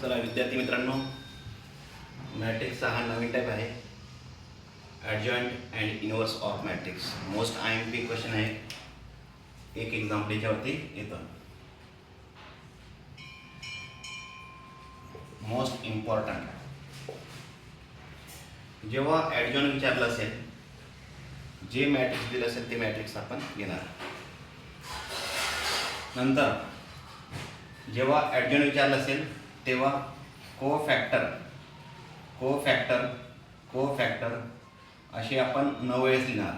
चला विद्यार्थी मित्रांनो, मॅट्रिक्सचा हा नवीन टाईप आहे, adjoint and inverse of matrix. Most IMP question आहे. एक एक्झाम्पल याच्यावरती येतं. मोस्ट इम्पॉर्टंट, जेव्हा ॲडजॉइंट विचारलं असेल, जे मॅट्रिक्स दिलं असेल ते मॅट्रिक्स आपण घेणार. नंतर जेव्हा ॲडजॉइंट विचारलं असेल तेव्हा कोफॅक्टर असे आपण 9 वेळेस लिहिणार.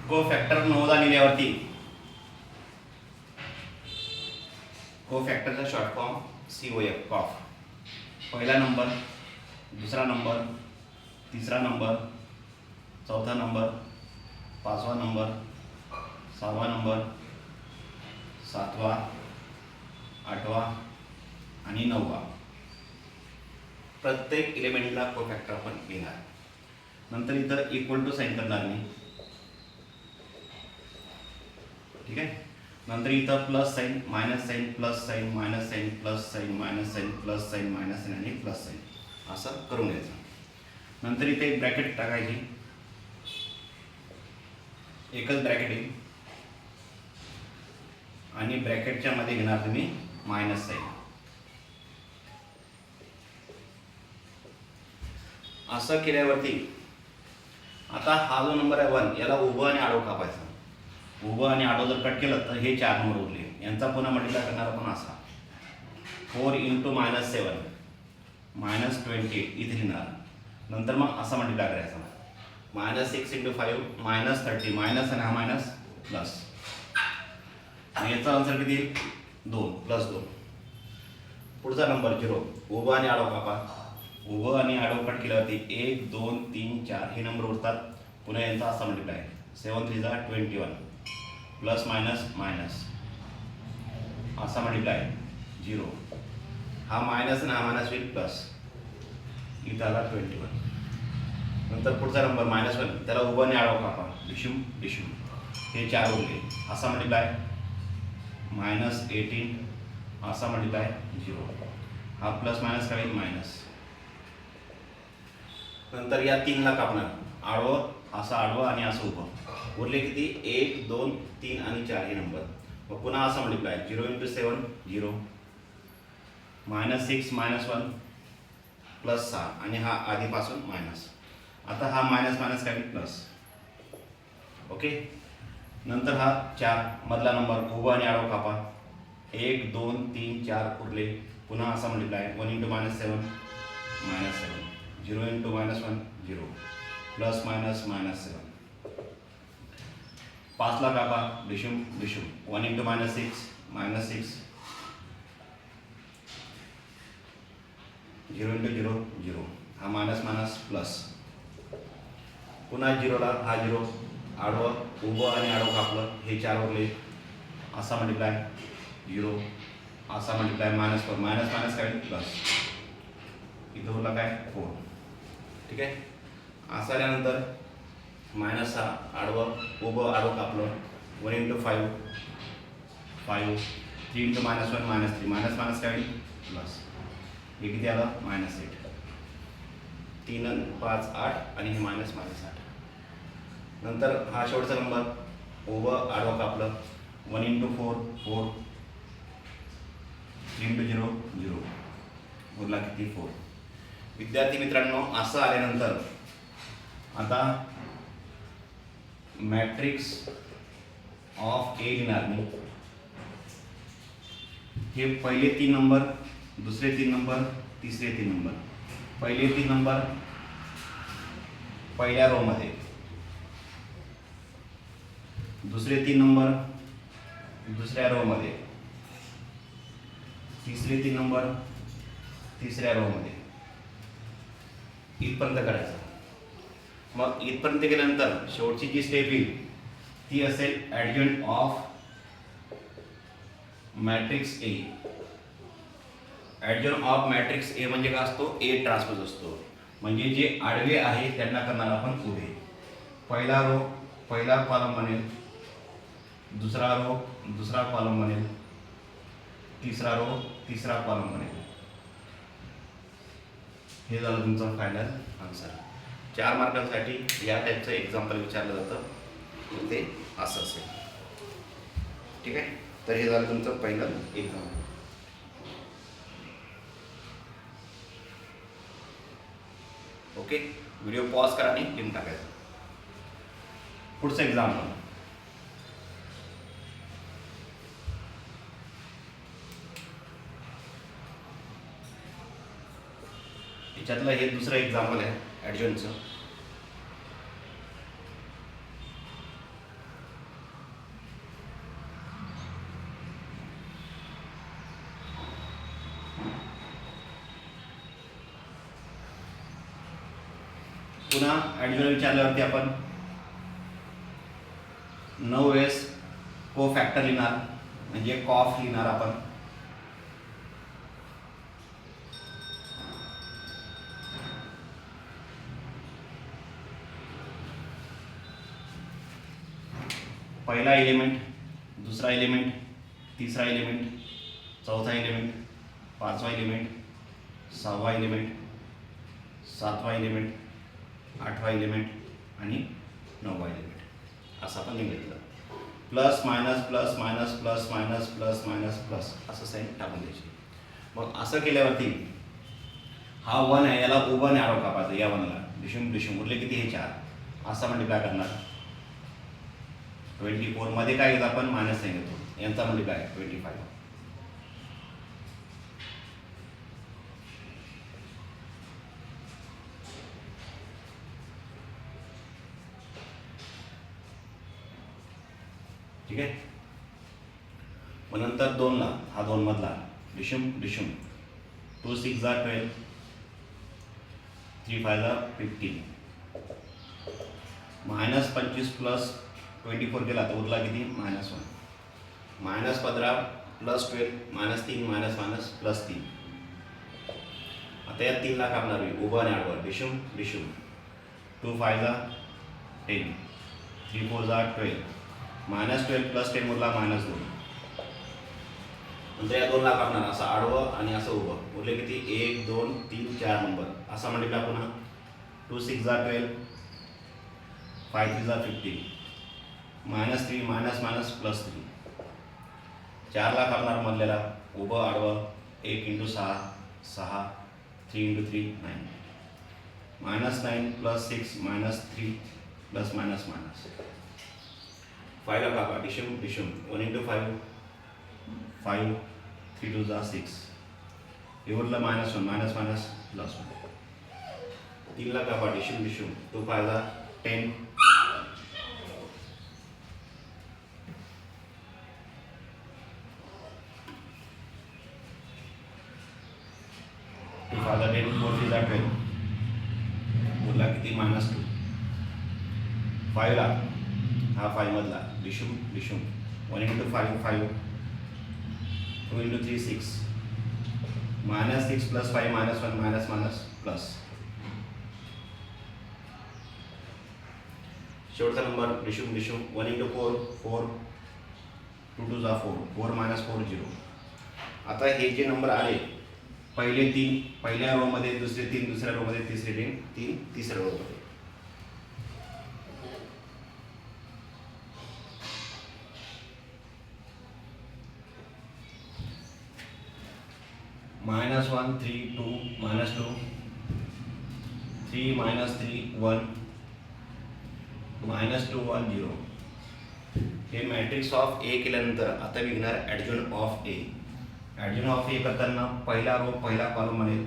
कोफॅक्टर 9दा लिहिल्यावरती कोफॅक्टरचा शॉर्ट फॉर्म COF, कॉफ. पहिला नंबर, दुसरा नंबर, तिसरा नंबर, चौथा नंबर, पाचवा नंबर, सहावा नंबर, सातवा, आठवा आणि 9वा. प्रत्येक एलिमेंटला कोफॅक्टर आपण घेणार. नंतर इथं इक्वल टू साइन करणार मी, ठीक आहे. नंतर इथं plus sign, minus sign, plus sign, minus sign, plus sign, minus sign, plus sign, minus sign आणि प्लस साइन असं करून घ्यायचं. नंतर इथे एक ब्रॅकेट टाकायची, एकच ब्रॅकेट येईल आणि ब्रॅकेटच्या मध्ये घेणार तुम्ही मायनस साइन. असं केल्यावरती आता हा जो नंबर आहे 1, याला उभं आणि आडवं कापायचं. उभं आणि आडवं जर कट केलं तर हे 4 नंबर उरले. यांचा पुन्हा मल्टिप्लाय करणार आपण असा 4 × -7 -28 इथे लिहिणार. नंतर मग असा मल्टिप्लाय करायचा -6 × 5 -30 मायनस आणि हा मायनस प्लस. याचा आन्सर किती येईल? 2 + 2. पुढचा नंबर 0, उभं आणि आडवं कापा. उभं आणि आडवं कट केल्यावरती 1 2 3 4 हे नंबर उरतात. पुन्हा यांचा असा मल्टिप्लाय 7 3 21 प्लस मायनस मायनस असा मल्टिप्लाय 0. हा मायनस आणि हा मायनस होईल प्लस. इथं आला 21. नंतर पुढचा नंबर -1, त्याला उभं आणि आडवं कापा. डिशूम डिशूम हे 4 उरले. असा मल्टिप्लाय -18 असा मल्टिप्लाय 0. हा प्लस मायनस काय मायनस. नंतर या 3ला कापणार. आडवं, असं आडवं आणि असं उभं. उरले किती? 1 2 3 आणि 4 हे नंबर. मग पुन्हा असं मल्टिप्लाय 0 × 7 0 -6 -1 प्लस 6 आणि हा आधीपासून मायनस. आता हा मायनस मायनस काय प्लस. ओके. नंतर हा 4 मधला नंबर उभं आणि आडवं कापा. 1 2 3 4 उरले. पुन्हा असा मल्टिप्लाय 1 × -7 -7 0 × -1 0 प्लस मायनस -7. 5ला कापा. डिशूम डिशूम 1 × -6 -6 0 × 0 0 हा मायनस मायनस प्लस. पुन्हा 0ला हा 0 आडवं, उभं आणि आडवं कापलं. हे 4 उरले. असा मल्टिप्लाय 0 असा मल्टिप्लाय -4 मायनस मायनस काय प्लस. इथं उरला काय 4. ठीक आहे. असं आल्यानंतर -6 आडवं, उभं आडवं कापलं. 1 × 5 5 3 × -1 -3 मायनस मायनस काय प्लस. हे किती आलं? -8. 3 आणि 5 8 आणि हे मायनस मायनस 8. नंतर हा शेवटचा नंबर उभं आडवं कापलं. 1 × 4 4 3 × 0 0 उरला किती 4. विद्यार्थी मित्रांनो, असं आल्यानंतर आता मॅट्रिक्स ऑफ ए लिहिणार मी. हे पहिले 3 नंबर, दुसरे 3 नंबर, तिसरे 3 नंबर. पहिले 3 नंबर पहिल्या रो मध्ये, दुसरे 3 नंबर दुसऱ्या रो मध्ये, तिसरे 3 नंबर तिसऱ्या रो मध्ये. इथपर्यंत करायचं. मग इथपर्यंत गेल्यानंतर शेवटची जी स्टेप येईल ती असेल adjoint of matrix A. Addition of matrix A म्हणजे काय असतो, ए ट्रान्सपोज असतो. म्हणजे जे आडवे आहे त्यांना करणार आपण उभे. पहिला रो पहिला कॉलम बनेल, दुसरा रो दुसरा कॉलम बनेल, तिसरा रो तिसरा कॉलम बनेल. हे झालं तुमचं फायनल आन्सर. 4 मार्कांसाठी या टाईपचं एक्झाम्पल विचारलं जातं, तर ते असं असेल. ठीक आहे, तर हे झालं तुमचं पहिलं एक्झाम्पल. ओके, व्हिडिओ पॉज करा आणि लिहून टाकायचं. पुढचं एक्झाम्पल. याच्यातलं हे दुसरं एक्झाम्पल आहे ॲडिशनचं. पुन्हा ॲडिशन विचारल्यावरती आपण 9 वेळेस को फॅक्टर लिहिणार, म्हणजे कॉफ लिहिणार आपण. पहिला एलिमेंट, दुसरा एलिमेंट, तिसरा एलिमेंट, चौथा एलिमेंट, पाचवा एलिमेंट, सहावा एलिमेंट, सातवा एलिमेंट, आठवा एलिमेंट आणि 9वा एलिमेंट असं आपण लिहिलं. Plus minus plus minus plus minus plus minus plus असं साईन टाकून द्यायची. मग असं केल्यावरती हा 1 आहे, याला उभं ॲरो कापायचं. या 1ला डिशूम डिशूम उरले किती, हे 4. असं म्हणजे काय करणार, 24 मध्ये काय घेतो आपण, मायनस साईन घेतो. यांचा म्हणजे काय 25. ठीक आहे. मग नंतर 2ला, हा 2 मधला डिशूम डिशूम, 2 6 जा 12, 3 5 जा 15, मायनस 25 प्लस 24 केला तर उरला किती, -1. Minus 15 plus 12 -3 minus minus plus 3. आता या 3ला कापणार मी उभं आणि आडवं, डिशूम डिशूम. 2 5 जा 10, 3 4 जा 12, -12 प्लस 10 उरला -2. नंतर या 2ला कापणार असं आडवं आणि असं उभं, उरले किती, 1 2 3 4 नंबर. असा म्हणजे काय पुन्हा 2 6 जा 12, 5 3 जा 15, -3 मायनस मायनस प्लस 3. 4ला कापणार मधल्याला उभं आडवं, 1 × 6 6, 3 × 3 9, -9 प्लस 6 -3 प्लस मायनस मायनस. 5ला कापा डिशूम डिशूम, 1 × 5 5, 3 2 जा 6, हे उरलं -1 मायनस मायनस प्लस 1. 3ला कापा डिशूम डिशूम, 2 5 जा 10, 2 5 जा 10, 4 3 जा 12, उरला किती, -2. 5ला, हा 5 मधला Dishoom Dishoom, 1 × 5 5, 2 × 3 6, -6 plus 5 -1 minus minus plus. शेवटचा नंबर डिशूम डिशूम, 1 × 4 4, 2 2 जा 4, 4 -4 0. आता हे जे नंबर आले, पहिले 3 पहिल्या रो मध्ये, दुसरे 3 दुसऱ्या रो मध्ये, तिसरे 3 तिसऱ्या रो मध्ये. -1 3 2 -2, 3 -3 1, -2 1 0. हे मॅट्रिक्स ऑफ ए केल्यानंतर आता मी घेणार addition of A. Addition of A करताना पहिला रो पहिला कॉलम बनेल,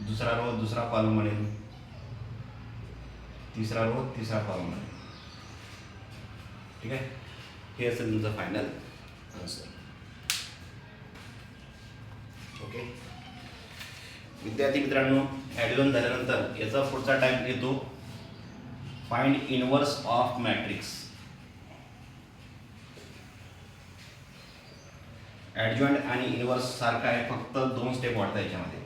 दुसरा रो दुसरा कॉलम बनेल, तिसरा रो तिसरा कॉलम बनेल. ठीक आहे, हे असेल तुमचं फायनल आन्सर. ओके विद्यार्थी मित्रांनो, ॲडिशन झाल्यानंतर याचा पुढचा टाईप येतो फाइंड इनवर्स ऑफ मॅट्रिक्स. ॲडजॉइंट आणि इनव्हर्स सारखं आहे, फक्त 2 स्टेप वाढतात याच्यामध्ये.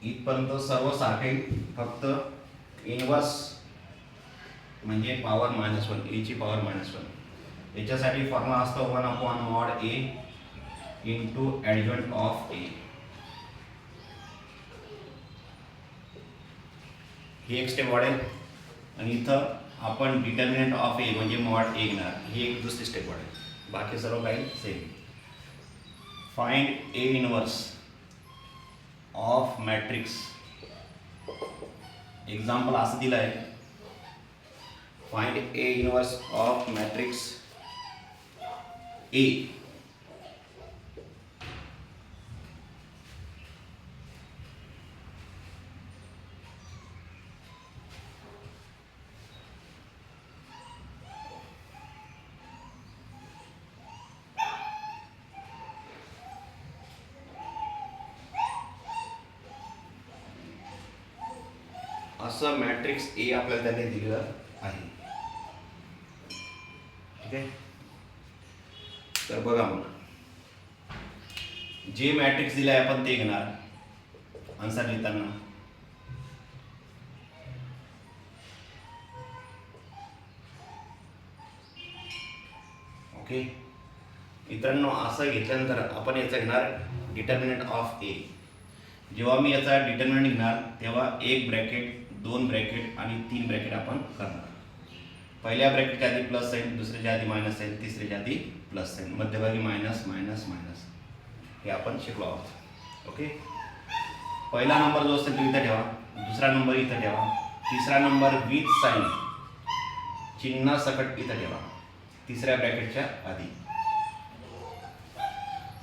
इथपर्यंत सर्व सारखे, फक्त इनव्हर्स म्हणजे पॉवर -1, ए ची पॉवर -1. याच्यासाठी फॉर्म्युला असतो 1/mod a into adjoint of ए. ही एक स्टेप वाढेल आणि इथं आपण डिटर्मिनंट ऑफ ए म्हणजे मॉड ए घेणार, ही एक दुसरी स्टेप वाढेल. बाकी सर्व काही same. Find A inverse of matrix. Example असं दिलं आहे, find A inverse of matrix A. असं मॅट्रिक्स ए आपल्याला त्याने दिलेलं आहे. ठीक आहे. तर बघा मग, जे मॅट्रिक्स दिलं आहे आपण ते घेणार आन्सर लिहिताना. ओके मित्रांनो, असं घेतल्यानंतर आपण याचं घेणार डिटर्मिनंट ऑफ ए. जेव्हा मी याचा डिटर्मिनंट घेणार तेव्हा 1 ब्रॅकेट, 2 ब्रॅकेट आणि 3 ब्रॅकेट आपण करणार. पहिल्या ब्रॅकेटच्या आधी प्लस साईन, दुसऱ्याच्या आधी मायनस साईन, तिसऱ्याच्या आधी प्लस साईन, मध्यभागी मायनस मायनस मायनस. हे आपण शिकलो आहोत. ओके. पहिला नंबर जो असेल तो इथं ठेवा, दुसरा नंबर इथं ठेवा, तिसरा नंबर विथ साईन चिन्ह सकट इथं ठेवा, तिसऱ्या ब्रॅकेटच्या आधी.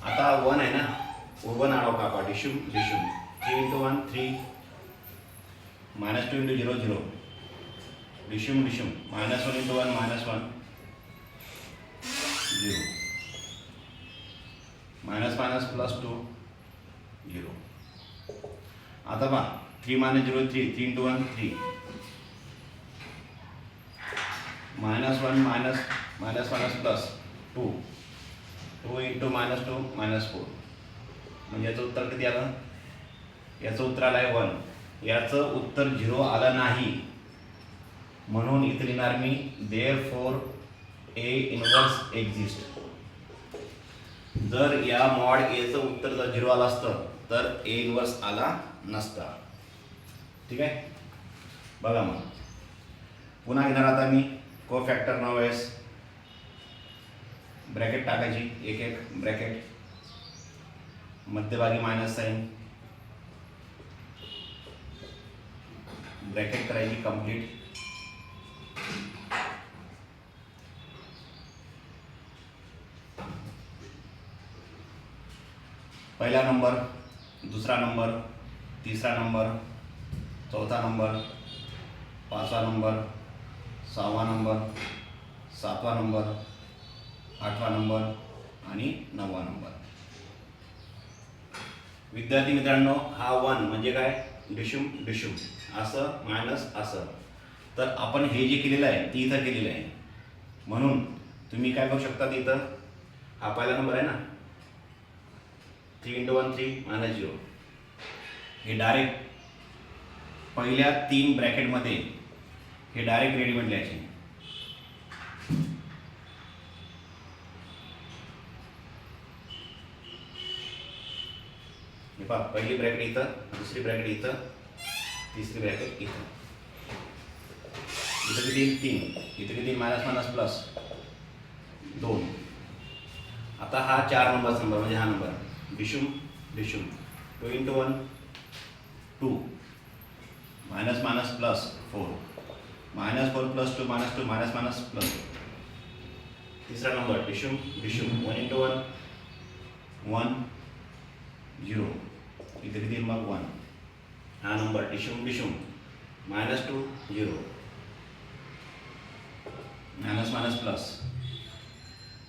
आता 1 आहे ना, 1 आडवा कापा, डिशुम डिशुम. 3 × 1 3, -2 × 0 0, डिशुम डिशुम. -1 × 1 -1 0, -+2 0. आता पहा 3 - 0 3, 3 × 1 3, -1 -+2, 2 × -2 -4. म्हणजे याचं उत्तर किती आलं? याचं उत्तर आलं आहे 1. याचं उत्तर 0 आलं नाही, म्हणून इथे लिहिणार मी देअरफॉर ए इनवर्स एक्झिस्ट. जर या मॉड एचं उत्तर जर 0 आलं असतं तर ए इनवर्स आला नसता. ठीक आहे. बघा मग पुन्हा घेणार आता मी कोफॅक्टर नॉवेस. ब्रॅकेट टाकायची, एक एक ब्रॅकेट, मध्यभागी मायनस साईन, ब्रॅकेट करायची कंप्लीट. पहिला नंबर, दुसरा नंबर, तिसरा नंबर, चौथा नंबर, पाचवा नंबर, 6वा नंबर, 7वा नंबर, 8वा नंबर आणि 9वा नंबर. विद्यार्थी मित्रांनो, हा 1 म्हणजे काय? डिशुम डिशुम, असं मायनस असं. तर आपण हे जे केलेलं आहे ते इथं केलेलं आहे, म्हणून तुम्ही काय करू शकता, इथं हा पहिला नंबर आहे ना, 3 × 1 3 -0, हे डायरेक्ट पहिल्या 3 ब्रॅकेटमध्ये हे डायरेक्ट रेडीमेड लिहायचे. हे पहा, पहिली ब्रॅकेट इथं, दुसरी ब्रॅकेट इथं, तिसरी ब्रॅकेट इथं. इथं किती? 3. इथं किती? -+2. आता हा 4 नंबरचा नंबर म्हणजे हा नंबर डिशुम डिशुम. 2 × 1 2, -4, -4 + 2 -2 -+. तिसरा नंबर डिशुम डिशुम. 1 × 1 1 0, इथे किती? मग 1. हा नंबर डिशुम डिशुम. -2 0, -+.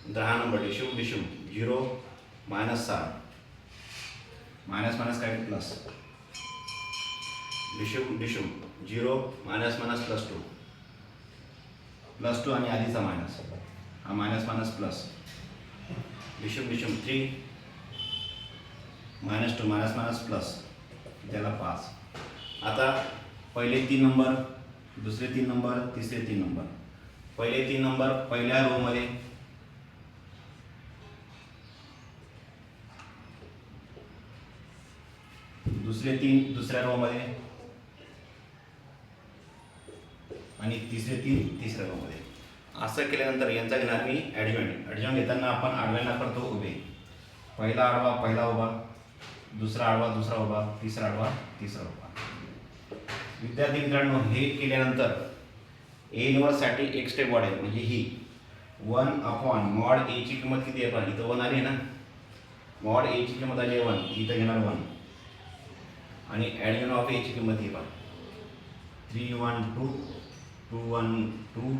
नंतर हा नंबर डिशुम डिशुम 0 -7, काय प्लस, डिशुम डिशुम 0 -+2. +2 आणि आधीचा मायनस, हा मायनस मायनस प्लस, विषम विषम 3 -2 मायनस मायनस प्लस, त्याला 5. आता पहिले 3 नंबर, दुसरे 3 नंबर, तिसरे 3 नंबर. पहिले 3 नंबर पहिल्या रोमध्ये, दुसरे 3 दुसऱ्या रोमध्ये आणि तिसरे 3 तिसऱ्या रोमध्ये. असं केल्यानंतर यांचा घेणार मी ॲडजॉइंट. ॲडजॉइंट घेताना आपण आडव्यांना करतो उभे. पहिला आडवा पहिला उभा, दुसरा आडवा दुसरा उभा, तिसरा आडवा तिसरा उभा. विद्यार्थी मित्रांनो, हे केल्यानंतर ए इन्व्हर्ससाठी एक स्टेप वाढेल, म्हणजे ही 1/mod ए ची किंमत किती आहे? इथं 1 आली ना, मॉड ए ची किंमत आली 1, इथं घेणार 1 आणि ॲडजॉइंट ऑफ ए ची किंमत ही पहा 312 212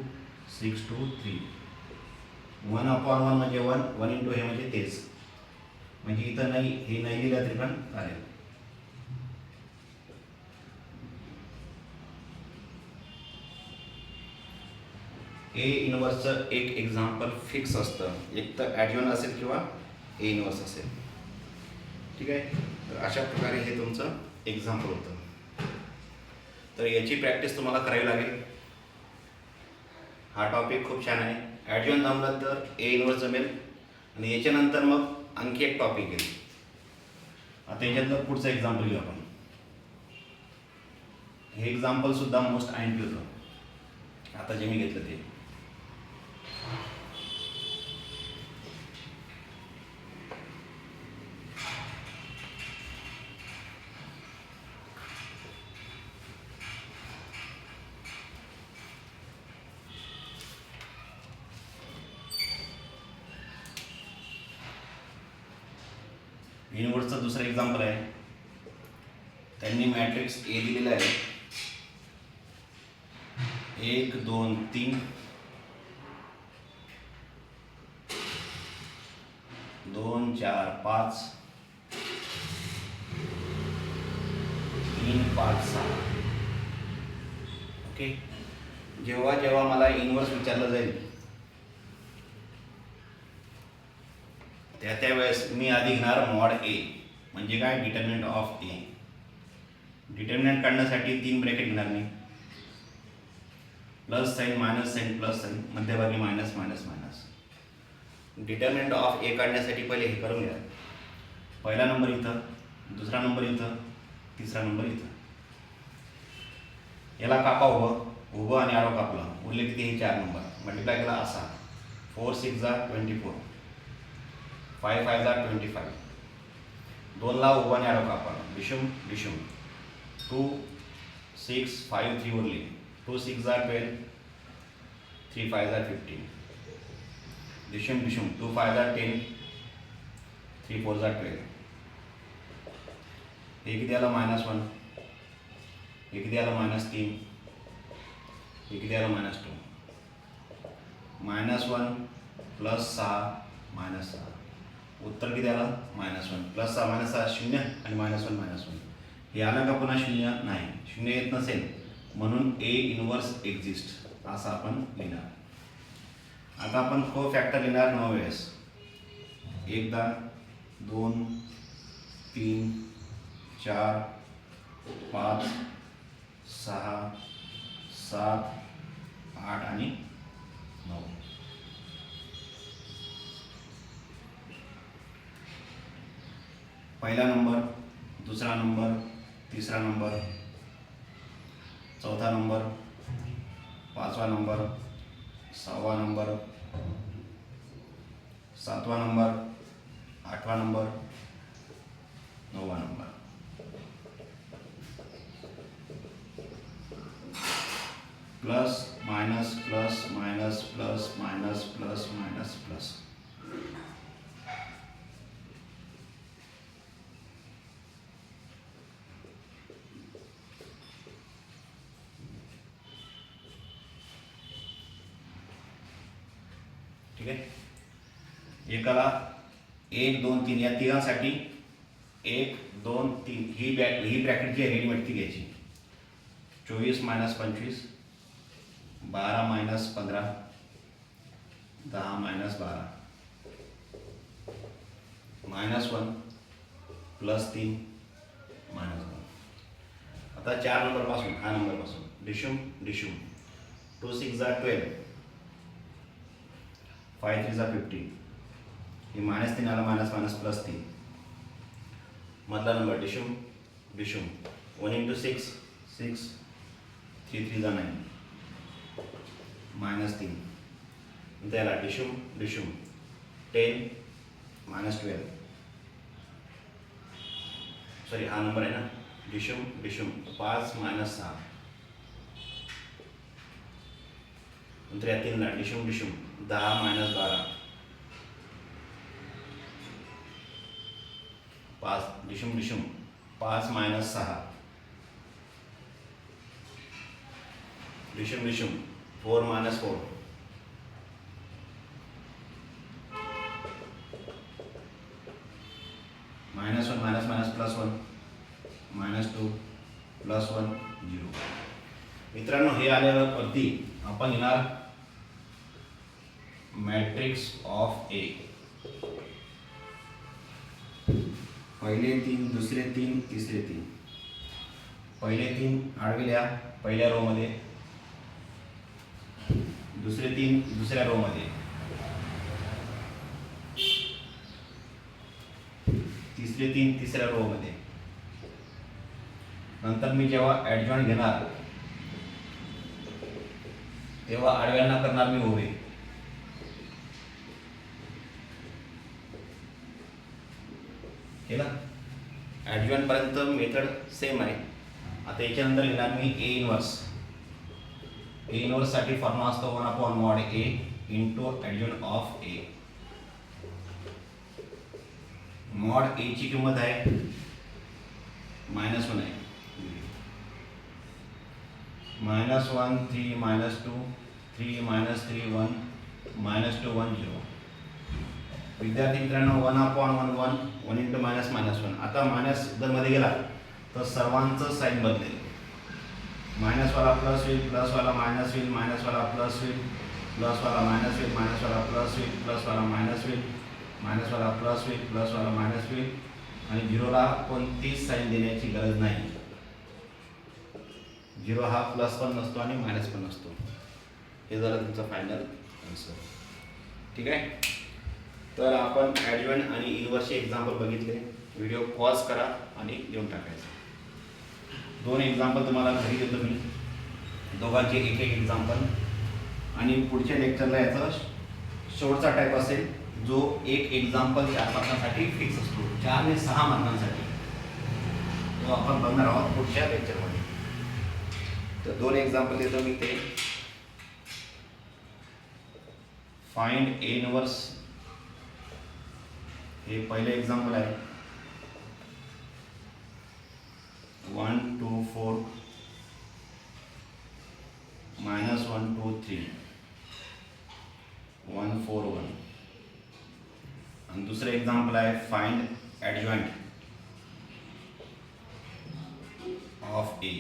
623. 1/1 म्हणजे 1, 1 इंटू हे म्हणजे तेच, म्हणजे इथं नाही, हे नाही दिलं तरी पण चालेल. ए इन्व्हर्सचं एक एक्झाम्पल फिक्स असतं, एक तर ॲडजॉइंट असेल किंवा ए इन्व्हर्स असेल. ठीक आहे, तर अशा प्रकारे हे तुमचं एक्झाम्पल होतं. तर याची प्रॅक्टिस तुम्हाला करावी लागेल. हा टॉपिक खूप छान आहे. ॲडजॉइंट जमलं तर ए इन्व्हर्स जमेल आणि याच्यानंतर मग आणखी एक टॉपिक येईल. आता याच्यातलं पुढचं एक्झाम्पल घेऊ आपण. हे एक्झाम्पल सुद्धा मोस्ट आयएमपी होतं आता जे मी घेतलं ते. इन्व्हर्सचं दुसरं एक्झाम्पल आहे. त्यांनी मॅट्रिक्स ए दिलेला आहे, 1 2 3 2 4 5 3 5 6. ओके, जेव्हा जेव्हा मला इन्व्हर्स विचारलं जाईल त्यावेळेस मी आधी घेणार मॉड ए, म्हणजे काय? Determinant of A. डिटर्मिनंट काढण्यासाठी 3 ब्रॅकेट घेणार मी, plus sign minus sign plus sign, मध्यभागी minus minus minus. Determinant of A काढण्यासाठी पहिले हे करून घ्या. पहिला नंबर इथं, दुसरा नंबर इथं, तिसरा नंबर इथं. याला कापा उभं आणि आडवं कापलं, उरले किती? हे 4 नंबर. मल्टिप्लाय केला असा, 4 6 जा 24, 5 5 जा 25. 2 ला उभं आणि आडवं कापा, विषम विषम. 2 6 5 3 उरली, 2 6 जा 12, 3 5 जा 15. विषम विषम, 2 5 जा 10, 3 4 जा 12. हे किती आलं? -1. हे किती आलं? -3. हे किती आलं? -2. -1 + 6 -6. उत्तर किती आलं? -1. +6 -6 0 आणि -1 -1. हे आलं का पुन्हा 0? नाही, 0 येत नसेल म्हणून ए इन्व्हर्स एक्झिस्ट असं आपण लिहिणार. आता आपण को फॅक्टर लिहिणार 9 वेळेस. 1 2 3 4 5 6 7 8 आणि 9. पहिला नंबर, दुसरा नंबर, तिसरा नंबर, चौथा नंबर, पाचवा नंबर, 6वा नंबर, 7वा नंबर, 8वा नंबर, 9वा number. Plus minus plus minus plus minus plus minus plus. ठीक आहे, एकाला 1 2 3 या तिघांसाठी 1 2 3 ही ब्रॅकेट जी आहे रेडीमेड ती घ्यायची. 24 - 25 12 मायनस 15, 10 मायनस 12, -1 प्लस 3 -1. आता 4 नंबरपासून हा नंबरपासून डिशूम डिशूम 2 6 जा 12, 5 3 जा 15, हे -3 आला, मायनस मायनस प्लस 3. मधला नंबर डिशूम डिशूम 1 इंटू 6 6, 3 3 जा 9, -3. त्याला डिशूम डिशूम 10 -12, सॉरी हा नंबर आहे ना, डिशूम डिशूम 5 -6, नंतर या 3ला डिशूम डिशूम 10 -12, 5 डिशूम डिशूम 5 -6, डिशूम डिशूम 4 -4, -1 मायनस मायनस प्लस 1, -2 प्लस 1 0. मित्रांनो, हे आल्यावरती आपण येणार मॅट्रिक्स ऑफ ए. पहिले 3, दुसरे 3, तिसरे 3. पहिले 3 आडवे लिहा पहिल्या रो मध्ये, दुसरे 3 दुसऱ्या रो मध्ये, तिसरे 3 तिसऱ्या रो मध्ये. नंतर मी जेव्हा ॲडजॉइंट घेणार तेव्हा आडव्यांना करणार मी उभे. केला. ॲडजॉइंट पर्यंत मेथड सेम आहे. आता याच्यानंतर घेणार मी ए इनवर्स. ए इनवर्स साठी फॉर्म्युला असतो 1/mod A into adjoint of A. Mod A ची किंमत आहे -1 आहे, -1 3 -2 3 -3 1 -2 1 0. विद्यार्थी मित्रांनो 1/1 1 1 इंटू मायनस मायनस 1. आता मायनस जर मध्ये गेला तर सर्वांचं साईन बदलेल. मायनसवाला प्लस होईल, प्लसवाला मायनस होईल, मायनसवाला प्लस होईल, प्लसवाला मायनस होईल, मायनसवाला प्लस होईल, प्लसवाला मायनस होईल, मायनसवाला प्लस होईल, प्लसवाला मायनस होईल, आणि झिरोला कोणतीच साईन देण्याची गरज नाही. झिरो हा प्लस पण नसतो आणि मायनस पण नसतो. हे झालं तुमचं फायनल आन्सर. ठीक आहे. तर आपण ॲडजॉइंट आणि इनवर्सचे एक्झाम्पल बघितले. व्हिडिओ पॉज करा आणि देऊन टाकायचं. 2 एक्झाम्पल तुम्हाला घरी देतो मी, दोघांचे एक एक एक्झाम्पल. आणि पुढच्या लेक्चरला याचा शेवटचा टाईप असेल जो एक एक्झाम्पल 4 मार्कांसाठी फिक्स असतो, 4 ते 6 मार्कांसाठी. तो आपण बघणार आहोत पुढच्या लेक्चरमध्ये. तर 2 एक्झाम्पल देतो मी. ते फाइंड ए इनवर्स, हे पहिले एक्झाम्पल आहे. 1 2 4 -1 2 3 1 4 1. आणि दुसरे एक्झाम्पल आहे फाइंड ॲडजॉइंट ऑफ ए.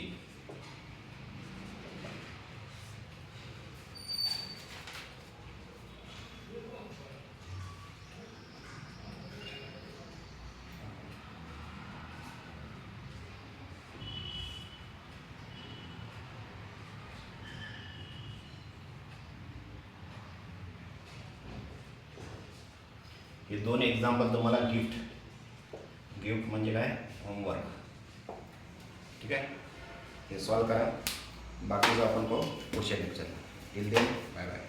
हे 2 एक्झाम्पल तुम्हाला गिफ्ट म्हणजे काय, होमवर्क. ठीक आहे. हे सॉल्व करा. बाकीचं आपण पाहू पुढच्या लेक्चरला. Till then bye bye.